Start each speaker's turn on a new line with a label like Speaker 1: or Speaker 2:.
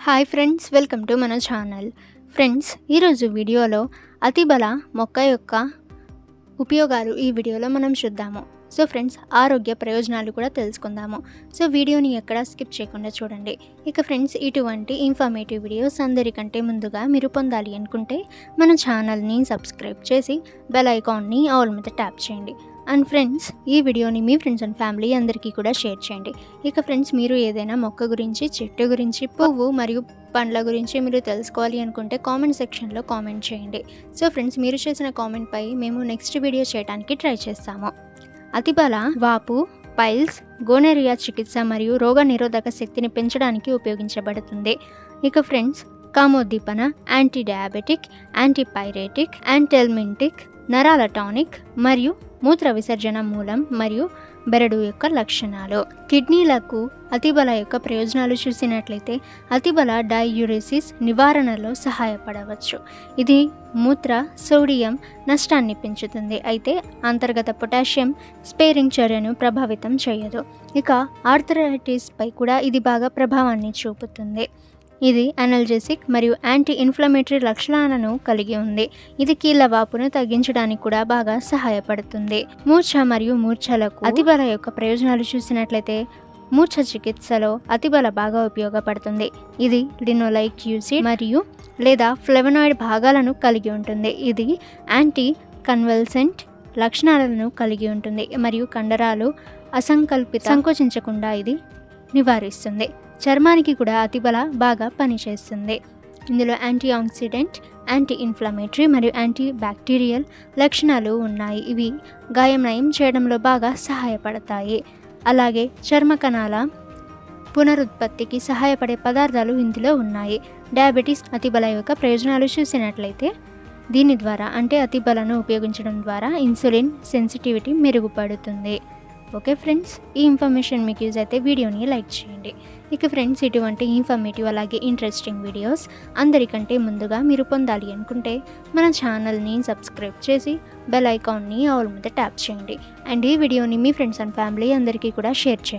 Speaker 1: Hi friends, welcome to మన channel. Friends, ఈరోజు వీడియోలో అతిబల మొక్క యొక్క ఉపయోగాలు ఈ వీడియోలో మనం చూద్దాము. సో ఫ్రెండ్స్, ఆరోగ్య ప్రయోజనాలు కూడా తెలుసుకుందాము. సో వీడియోని ఎక్కడ స్కిప్ చేయకుండా చూడండి. ఇక ఫ్రెండ్స్, ఇటువంటి ఇన్ఫర్మేటివ్ వీడియోస్ అందరికంటే ముందుగా మీరు పొందాలి అనుకుంటే మన ఛానల్ని సబ్స్క్రైబ్ చేసి బెల్ ఐకాన్ని ఆల్ మీద ట్యాప్ చేయండి. అండ్ ఫ్రెండ్స్, ఈ వీడియోని మీ ఫ్రెండ్స్ అండ్ ఫ్యామిలీ అందరికీ కూడా షేర్ చేయండి. ఇక ఫ్రెండ్స్, మీరు ఏదైనా మొక్క గురించి, చెట్టు గురించి, పువ్వు మరియు పండ్ల గురించి మీరు తెలుసుకోవాలి అనుకుంటే కామెంట్ సెక్షన్లో కామెంట్ చేయండి. సో ఫ్రెండ్స్, మీరు చేసిన కామెంట్పై మేము నెక్స్ట్ వీడియో చేయడానికి ట్రై చేస్తాము. అతిబల వాపు, పైల్స్, గోనెరియా చికిత్స మరియు రోగ నిరోధక శక్తిని పెంచడానికి ఉపయోగించబడుతుంది. ఇక ఫ్రెండ్స్, కామోద్దీపన, యాంటీ డయాబెటిక్, యాంటీపైరేటిక్, యాంటెల్మింటిక్, నరాల టానిక్ మరియు మూత్ర విసర్జన మూలం మరియు బెరడు యొక్క లక్షణాలు. కిడ్నీలకు అతిబల యొక్క ప్రయోజనాలు చూసినట్లయితే అతిబల డయూరెసిస్ నివారణలో సహాయపడవచ్చు. ఇది మూత్ర సోడియం నష్టాన్ని పెంచుతుంది, అయితే అంతర్గత పొటాషియం స్పేరింగ్ చర్యను ప్రభావితం చేయదు. ఇక ఆర్థరైటిస్ పై కూడా ఇది బాగా ప్రభావాన్ని చూపుతుంది. ఇది అనల్జెసిక్ మరియు యాంటీ ఇన్ఫ్లమేటరీ లక్షణాలను కలిగి ఉంది. ఇది కీళ్ళ వాపును తగ్గించడానికి కూడా బాగా సహాయపడుతుంది. మూర్ఛ మరియు మూర్ఛలకు అతిబల యొక్క ప్రయోజనాలు చూసినట్లయితే మూర్ఛ చికిత్సలో అతిబల బాగా ఉపయోగపడుతుంది. ఇది లినోలైక్ యాసిడ్ మరియు లేదా ఫ్లేవనాయిడ్ భాగాలను కలిగి ఉంటుంది. ఇది యాంటీ కన్వల్సెంట్ లక్షణాలను కలిగి ఉంటుంది మరియు కండరాలు సంకోచించకుండా ఇది నివారిస్తుంది. చర్మానికి కూడా అతిబల బాగా పనిచేస్తుంది. ఇందులో యాంటీ ఆక్సిడెంట్, యాంటీ ఇన్ఫ్లమేటరీ మరియు యాంటీ బ్యాక్టీరియల్ లక్షణాలు ఉన్నాయి. ఇవి గాయం నయం చేయడంలో బాగా సహాయపడతాయి. అలాగే చర్మ కణాల పునరుత్పత్తికి సహాయపడే పదార్థాలు ఇందులో ఉన్నాయి. డయాబెటీస్ అతిబల యొక్క ప్రయోజనాలు చూసినట్లయితే దీని ద్వారా అంటే అతిబలను ఉపయోగించడం ద్వారా ఇన్సులిన్ సెన్సిటివిటీ మెరుగుపడుతుంది. ఓకే ఫ్రెండ్స్, ఈ ఇన్ఫర్మేషన్ మీకు యూజ్ అయితే వీడియోని లైక్ చేయండి. ఇక ఫ్రెండ్స్, ఇటువంటి ఇన్ఫర్మేటివ్ అలాగే ఇంట్రెస్టింగ్ వీడియోస్ అందరికంటే ముందుగా మీరు పొందాలి అనుకుంటే మన ఛానల్ని సబ్స్క్రైబ్ చేసి బెల్ ఐకాన్ని ఆల్ మీద ట్యాప్ చేయండి. అండ్ ఈ వీడియోని మీ ఫ్రెండ్స్ అండ్ ఫ్యామిలీ అందరికీ కూడా షేర్ చేయండి.